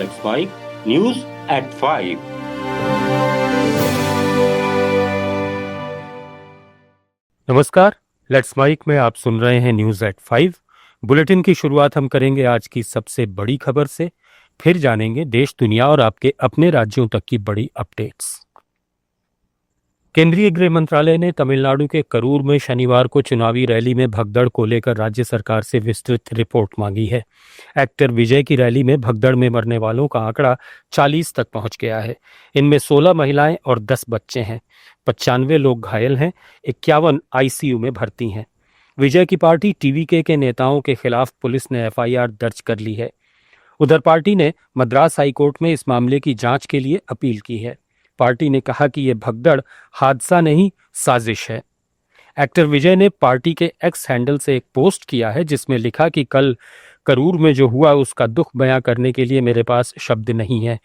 Let's Mike News at 5. नमस्कार, let's mic में आप सुन रहे हैं न्यूज एट 5। बुलेटिन की शुरुआत हम करेंगे आज की सबसे बड़ी खबर से, फिर जानेंगे देश दुनिया और आपके अपने राज्यों तक की बड़ी अपडेट्स। केंद्रीय गृह मंत्रालय ने तमिलनाडु के करूर में शनिवार को चुनावी रैली में भगदड़ को लेकर राज्य सरकार से विस्तृत रिपोर्ट मांगी है। एक्टर विजय की रैली में भगदड़ में मरने वालों का आंकड़ा 40 तक पहुंच गया है। इनमें 16 महिलाएं और 10 बच्चे हैं। 95 लोग घायल हैं, 51 आईसीयू में भर्ती हैं। विजय की पार्टी टीवीके के नेताओं के खिलाफ पुलिस ने एफआईआर दर्ज कर ली है। उधर पार्टी ने मद्रास हाईकोर्ट में इस मामले की जांच के लिए अपील की है। पार्टी ने कहा कि यह भगदड़ हादसा नहीं, साजिश है। एक्टर विजय ने पार्टी के एक्स हैंडल से एक पोस्ट किया है जिसमें लिखा कि कल करूर में जो हुआ उसका दुख बयां करने के लिए मेरे पास शब्द नहीं है।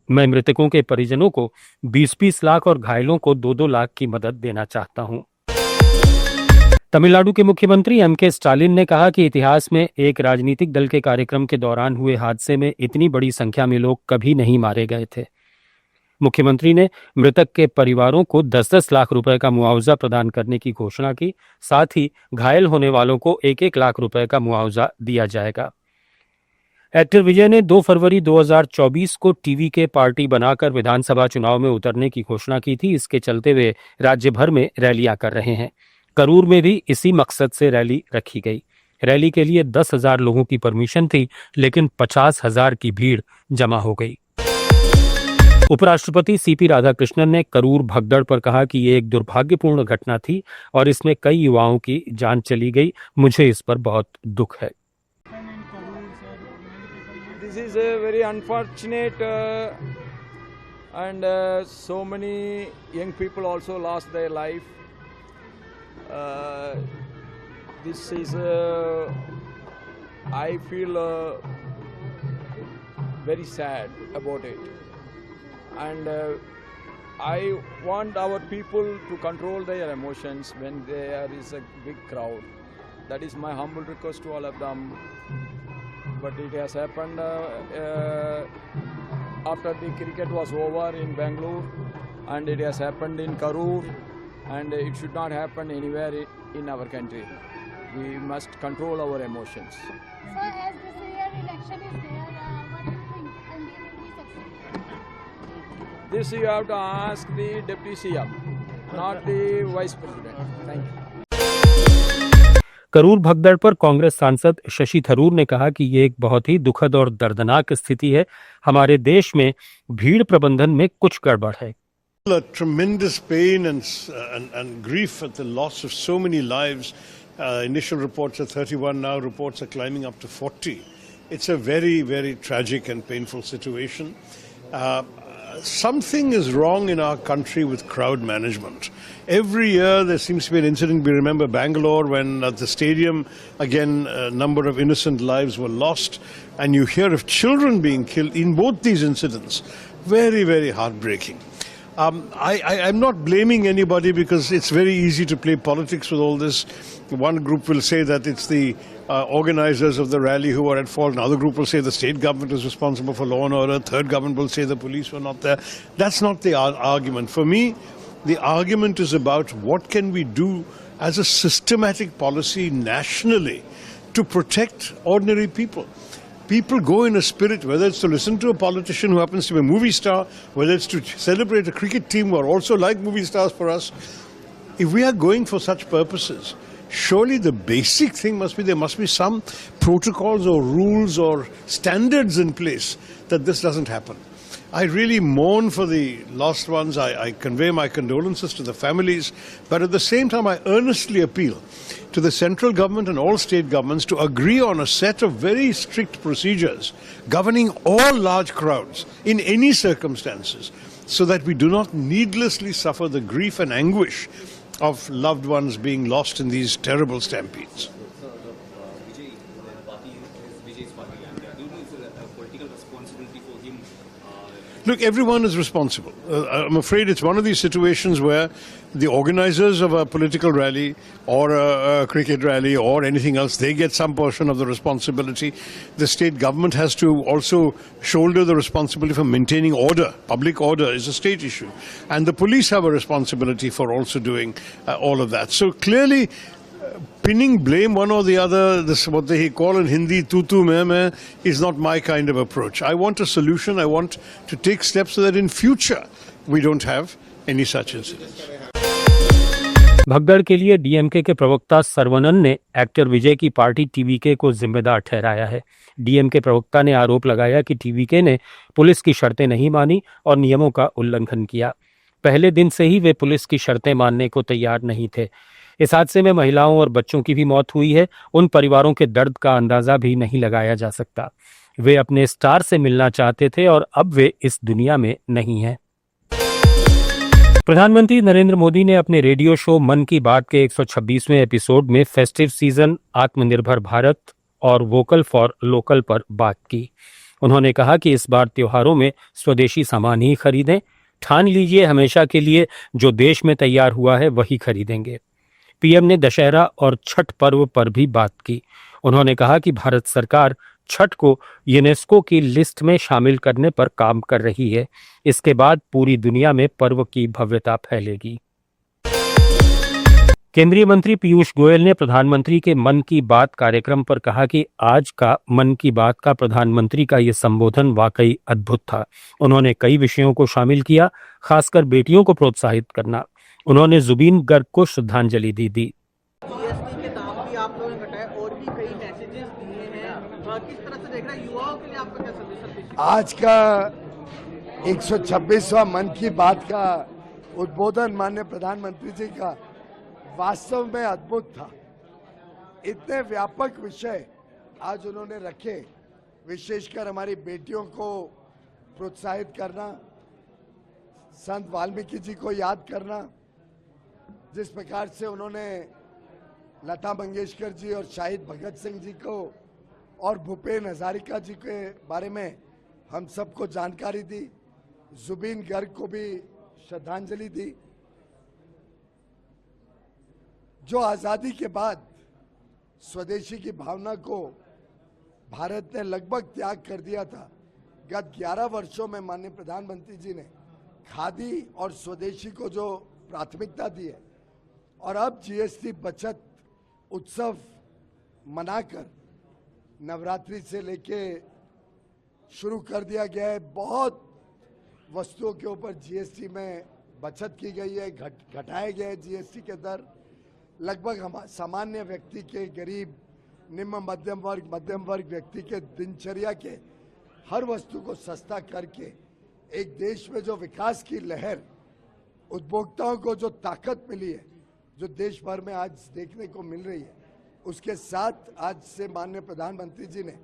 मैं मृतकों के परिजनों को 20-20 लाख और घायलों को 2-2 लाख की मदद देना चाहता हूं। तमिलनाडु के मुख्यमंत्री एमके स्टालिन ने कहा कि इतिहास में एक राजनीतिक दल के कार्यक्रम के दौरान हुए हादसे में इतनी बड़ी संख्या में लोग कभी नहीं मारे गए थे। मुख्यमंत्री ने मृतक के परिवारों को 10-10 लाख रुपए का मुआवजा प्रदान करने की घोषणा की। साथ ही घायल होने वालों को 1-1 लाख रुपए का मुआवजा दिया जाएगा। एक्टर विजय ने 2 फरवरी 2024 को टीवी के पार्टी बनाकर विधानसभा चुनाव में उतरने की घोषणा की थी। इसके चलते वे राज्य भर में रैलियां कर रहे हैं। करूर में भी इसी मकसद से रैली रखी गई। रैली के लिए 10,000 लोगों की परमिशन थी, लेकिन 50,000 की भीड़ जमा हो गई। उपराष्ट्रपति सीपी राधाकृष्णन ने करूर भगदड़ पर कहा कि ये एक दुर्भाग्यपूर्ण घटना थी और इसमें कई युवाओं की जान चली गई। मुझे इस पर बहुत दुख है। This is a very unfortunate and so many young people also lost their life. This is I feel very sad about it, and I want our people to control their emotions when there is a big crowd. That is my humble request to all of them. But it has happened after the cricket was over in Bangalore, and it has happened in Karur, and it should not happen anywhere in our country. We must control our emotions. So as this year election is there, what do you think? And they will be successful? This you have to ask the Deputy CM, not the Vice President. Thank you. Karur भगदड़ पर कांग्रेस सांसद शशि थरूर ने कहा कि ये एक बहुत ही दुखद और दर्दनाक स्थिति है। हमारे देश में भीड़ प्रबंधन में कुछ गड़बड़ है। A tremendous pain and grief at the loss of so many lives. Initial reports are 31, now reports are climbing up to 40. It's a very, very tragic and painful situation. Something is wrong in our country with crowd management. Every year there seems to be an incident. We remember Bangalore when at the stadium, again, a number of innocent lives were lost. And you hear of children being killed in both these incidents. Very, very heartbreaking. I'm not blaming anybody because it's very easy to play politics with all this. One group will say that it's the organizers of the rally who are at fault. Another group will say the state government is responsible for law and order. Third government will say the police were not there. That's not the argument. For me, the argument is about what can we do as a systematic policy nationally to protect ordinary people. People go in a spirit, whether it's to listen to a politician who happens to be a movie star, whether it's to celebrate a cricket team who are also like movie stars for us. If we are going for such purposes, surely the basic thing must be there must be some protocols or rules or standards in place that this doesn't happen. I really mourn for the lost ones. I convey my condolences to the families. But at the same time, I earnestly appeal to the central government and all state governments to agree on a set of very strict procedures governing all large crowds in any circumstances so that we do not needlessly suffer the grief and anguish of loved ones being lost in these terrible stampedes. Look, everyone is responsible. I'm afraid it's one of these situations where the organizers of a political rally or a cricket rally or anything else, they get some portion of the responsibility. The state government has to also shoulder the responsibility for maintaining order. Public order is a state issue. And the police have a responsibility for also doing all of that. So clearly, pinning blame one or the other, this what they call in Hindi tu tu main, is not my kind of approach. I want a solution. I want to take steps so that in future we don't have any such incidents. भगदड़ के लिए DMK के प्रवक्ता सर्वनन ने actor विजय की party TVK को जिम्मेदार ठहराया है। डीएमके प्रवक्ता ने आरोप लगाया कि टीवीके ने पुलिस की शर्तें नहीं मानी और नियमों का उल्लंघन किया। पहले दिन से ही वे पुलिस की शर्तें मानने को तैयार नहीं थे। इस हादसे में महिलाओं और बच्चों की भी मौत हुई है। उन परिवारों के दर्द का अंदाजा भी नहीं लगाया जा सकता। वे अपने स्टार से मिलना चाहते थे और अब वे इस दुनिया में नहीं हैं। प्रधानमंत्री नरेंद्र मोदी ने अपने रेडियो शो मन की बात के 126वें एपिसोड में फेस्टिव सीजन, आत्मनिर्भर भारत और वोकल फॉर लोकल पर बात की। उन्होंने कहा कि इस बार त्योहारों में स्वदेशी सामान ही खरीदें। ठान लीजिए हमेशा के लिए जो देश में तैयार हुआ है वही खरीदेंगे। पीएम ने दशहरा और छठ पर्व पर भी बात की। उन्होंने कहा कि भारत सरकार छठ को यूनेस्को की लिस्ट में शामिल करने पर काम कर रही है। इसके बाद पूरी दुनिया में पर्व की भव्यता फैलेगी। केंद्रीय मंत्री पीयूष गोयल ने प्रधानमंत्री के मन की बात कार्यक्रम पर कहा कि आज का मन की बात का प्रधानमंत्री का ये संबोधन वाकई अद्भुत था। उन्होंने कई विषयों को शामिल किया, खासकर बेटियों को प्रोत्साहित करना। उन्होंने जुबीन गर्ग को श्रद्धांजलि दी। जीएसटी के दाम भी आप लोगों ने घटाए और भी कई मैसेजेस दिए हैं, किस तरह से देख रहे हैं युवाओं के लिए आपका क्या संदेश है? आज का 126वां मन की बात का उद्बोधन माननीय प्रधानमंत्री जी का वास्तव में अद्भुत था। इतने व्यापक विषय आज उन्होंने रखे, विशेषकर हमारी बेटियों को प्रोत्साहित करना, संत वाल्मीकि जी को याद करना, जिस प्रकार से उन्होंने लता मंगेशकर जी और शहीद भगत सिंह जी को और भूपेन हजारिका जी के बारे में हम सबको जानकारी दी, जुबीन गर्ग को भी श्रद्धांजलि दी। जो आज़ादी के बाद स्वदेशी की भावना को भारत ने लगभग त्याग कर दिया था, गत 11 वर्षों में माननीय प्रधानमंत्री जी ने खादी और स्वदेशी को जो प्राथमिकता दी है और अब जीएसटी बचत उत्सव मनाकर नवरात्रि से लेके शुरू कर दिया गया है। बहुत वस्तुओं के ऊपर जीएसटी में बचत की गई है, घटाए गए जीएसटी के दर। लगभग हम सामान्य व्यक्ति के, गरीब, निम्न मध्यम वर्ग व्यक्ति के दिनचर्या के हर वस्तु को सस्ता करके एक देश में जो विकास की लहर, उपभोक्ताओं को जो ताकत मिली है, जो देश भर में आज देखने को मिल रही है, उसके साथ आज से माननीय प्रधानमंत्री जी ने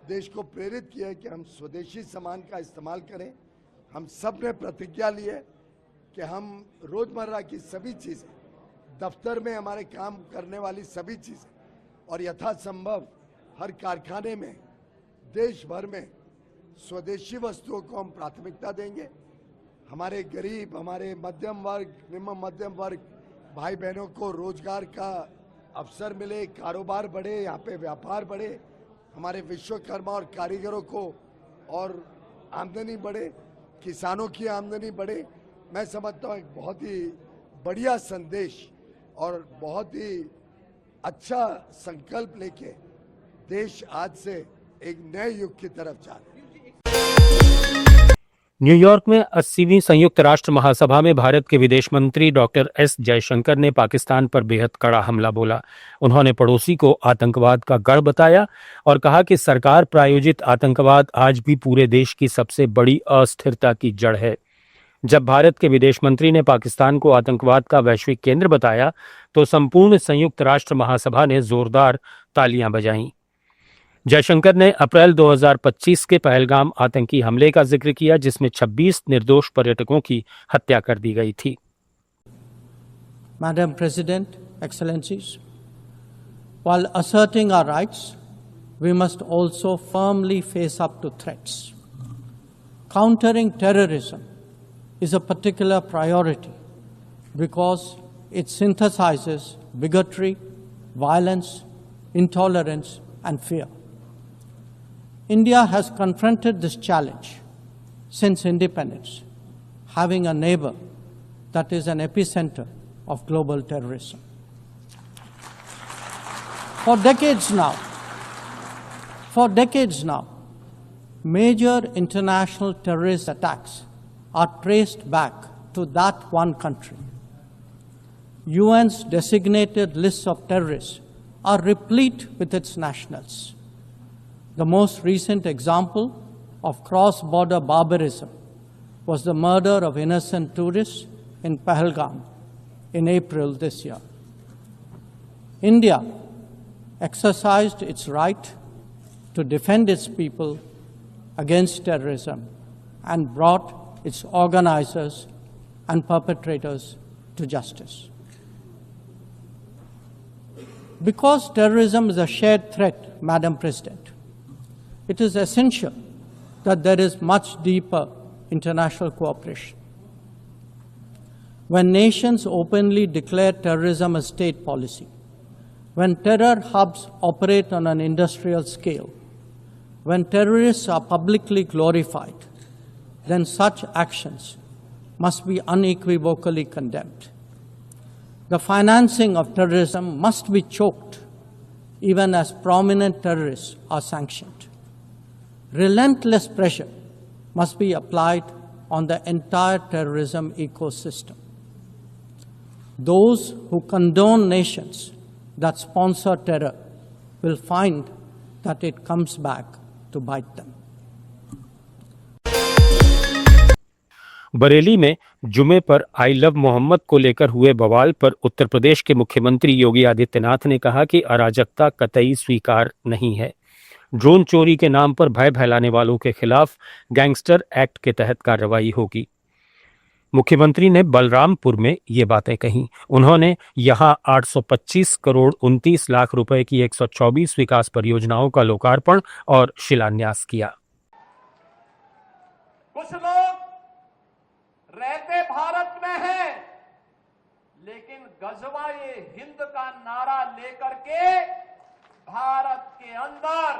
देश को प्रेरित किया है कि हम स्वदेशी सामान का इस्तेमाल करें। हम सब ने प्रतिज्ञा ली है कि हम रोजमर्रा की सभी चीज़ें, दफ्तर में हमारे काम करने वाली सभी चीज़ें और यथासंभव हर कारखाने में देश भर में स्वदेशी वस्तुओं को हम प्राथमिकता देंगे। हमारे गरीब, हमारे मध्यम वर्ग, निम्न मध्यम वर्ग भाई बहनों को रोजगार का अवसर मिले, कारोबार बढ़े, यहाँ पे व्यापार बढ़े, हमारे विश्वकर्मा और कारीगरों को और आमदनी बढ़े, किसानों की आमदनी बढ़े। मैं समझता हूँ एक बहुत ही बढ़िया संदेश और बहुत ही अच्छा संकल्प लेके देश आज से एक नए युग की तरफ जा रहा है। न्यूयॉर्क में 80वीं संयुक्त राष्ट्र महासभा में भारत के विदेश मंत्री डॉक्टर एस जयशंकर ने पाकिस्तान पर बेहद कड़ा हमला बोला। उन्होंने पड़ोसी को आतंकवाद का गढ़ बताया और कहा कि सरकार प्रायोजित आतंकवाद आज भी पूरे देश की सबसे बड़ी अस्थिरता की जड़ है। जब भारत के विदेश मंत्री ने पाकिस्तान को आतंकवाद का वैश्विक केंद्र बताया तो संपूर्ण संयुक्त राष्ट्र महासभा ने जोरदार तालियां बजाईं। जयशंकर ने अप्रैल 2025 के पहलगाम आतंकी हमले का जिक्र किया, जिसमें 26 निर्दोष पर्यटकों की हत्या कर दी गई थी। Madam President, Excellencies, while asserting our rights, we must also firmly face up to threats. countering terrorism is a particular priority because it synthesizes bigotry, violence, intolerance, and fear. India has confronted this challenge since independence, having a neighbor that is an epicenter of global terrorism. For decades now, major international terrorist attacks are traced back to that one country. UN's designated lists of terrorists are replete with its nationals. The most recent example of cross-border barbarism was the murder of innocent tourists in Pahalgam in April this year. India exercised its right to defend its people against terrorism and brought its organizers and perpetrators to justice. Because terrorism is a shared threat, Madam President, it is essential that there is much deeper international cooperation. When nations openly declare terrorism a state policy, when terror hubs operate on an industrial scale, when terrorists are publicly glorified, then such actions must be unequivocally condemned. The financing of terrorism must be choked, even as prominent terrorists are sanctioned. Relentless pressure must be applied on the entire terrorism ecosystem. Those who condone nations that sponsor terror will find that it comes back to bite them. Bareilly में जुमे पर I love Mohammad को लेकर हुए बवाल पर उत्तर प्रदेश के मुख्यमंत्री योगी आदित्यनाथ ने कहा कि अराजकता कतई स्वीकार नहीं है। ड्रोन चोरी के नाम पर भय फैलाने वालों के खिलाफ गैंगस्टर एक्ट के तहत कार्रवाई होगी। मुख्यमंत्री ने बलरामपुर में ये बातें कहीं। उन्होंने यहां 825 करोड़ 29 लाख रुपए की 124 विकास परियोजनाओं का लोकार्पण और शिलान्यास किया। कुछ लोग रहते भारत में हैं, लेकिन गजवाए हिंद का नारा लेकर के भारत के अंदर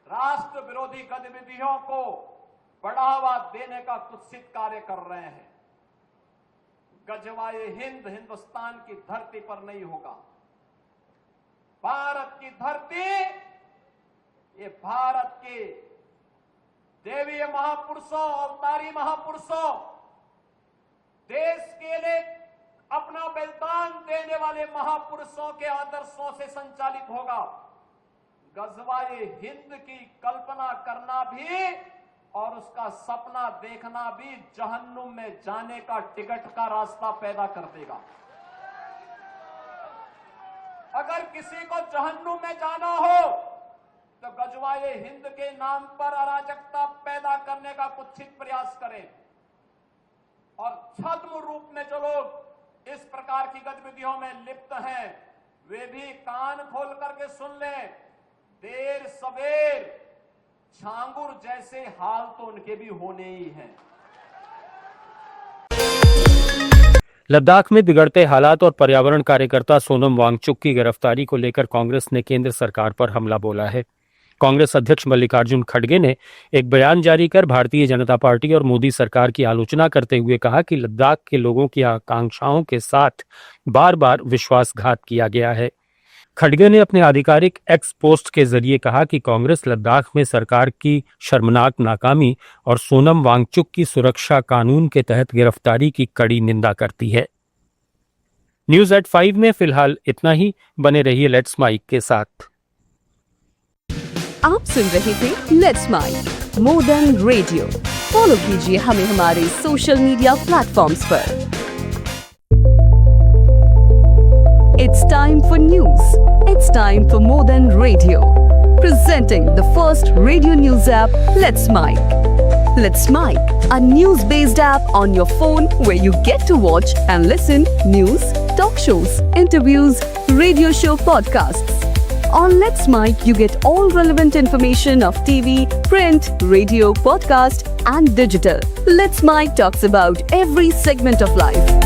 राष्ट्र विरोधी गतिविधियों को बढ़ावा देने का कुत्सित कार्य कर रहे हैं। गजवाए हिंद हिंदुस्तान की धरती पर नहीं होगा। भारत की धरती, ये भारत के देवीय महापुरुषों, अवतारी महापुरुषों, देश के लिए अपना बलिदान देने वाले महापुरुषों के आदर्शों से संचालित होगा। गजवाए हिंद की कल्पना करना भी और उसका सपना देखना भी जहन्नुम में जाने का टिकट का रास्ता पैदा कर देगा। अगर किसी को जहन्नुम में जाना हो तो गजवाए हिंद के नाम पर अराजकता पैदा करने का कुत्सित प्रयास करें, और छद्म रूप में जो लोग इस प्रकार की गतिविधियों में लिप्त हैं वे भी कान खोल करके सुन लें। देर सवेर छांगुर जैसे हाल तो उनके भी होने ही हैं। लद्दाख में बिगड़ते हालात और पर्यावरण कार्यकर्ता सोनम वांगचुक की गिरफ्तारी को लेकर कांग्रेस ने केंद्र सरकार पर हमला बोला है। कांग्रेस अध्यक्ष मल्लिकार्जुन खड़गे ने एक बयान जारी कर भारतीय जनता पार्टी और मोदी सरकार की आलोचना करते हुए कहा कि लद्दाख के लोगों की आकांक्षाओं के साथ बार बार विश्वासघात किया गया है। खड़गे ने अपने आधिकारिक एक्स पोस्ट के जरिए कहा कि कांग्रेस लद्दाख में सरकार की शर्मनाक नाकामी और सोनम वांगचुक की सुरक्षा कानून के तहत गिरफ्तारी की कड़ी निंदा करती है। न्यूज एट 5 में फिलहाल इतना ही। बने रहिए लेट्स माइक के साथ। आप सुन रहे थे let's mike more than radio. Follow कीजिए हमें हमारे सोशल मीडिया प्लेटफॉर्म्स पर। It's time for news. It's time for More Than Radio. Presenting the first radio news app, Let's Mic. Let's Mic, a news-based app on your phone where you get to watch and listen news, talk shows, interviews, radio show podcasts, On Let's Mic, you get all relevant information of TV, print, radio, podcast, and digital. Let's Mic talks about every segment of life.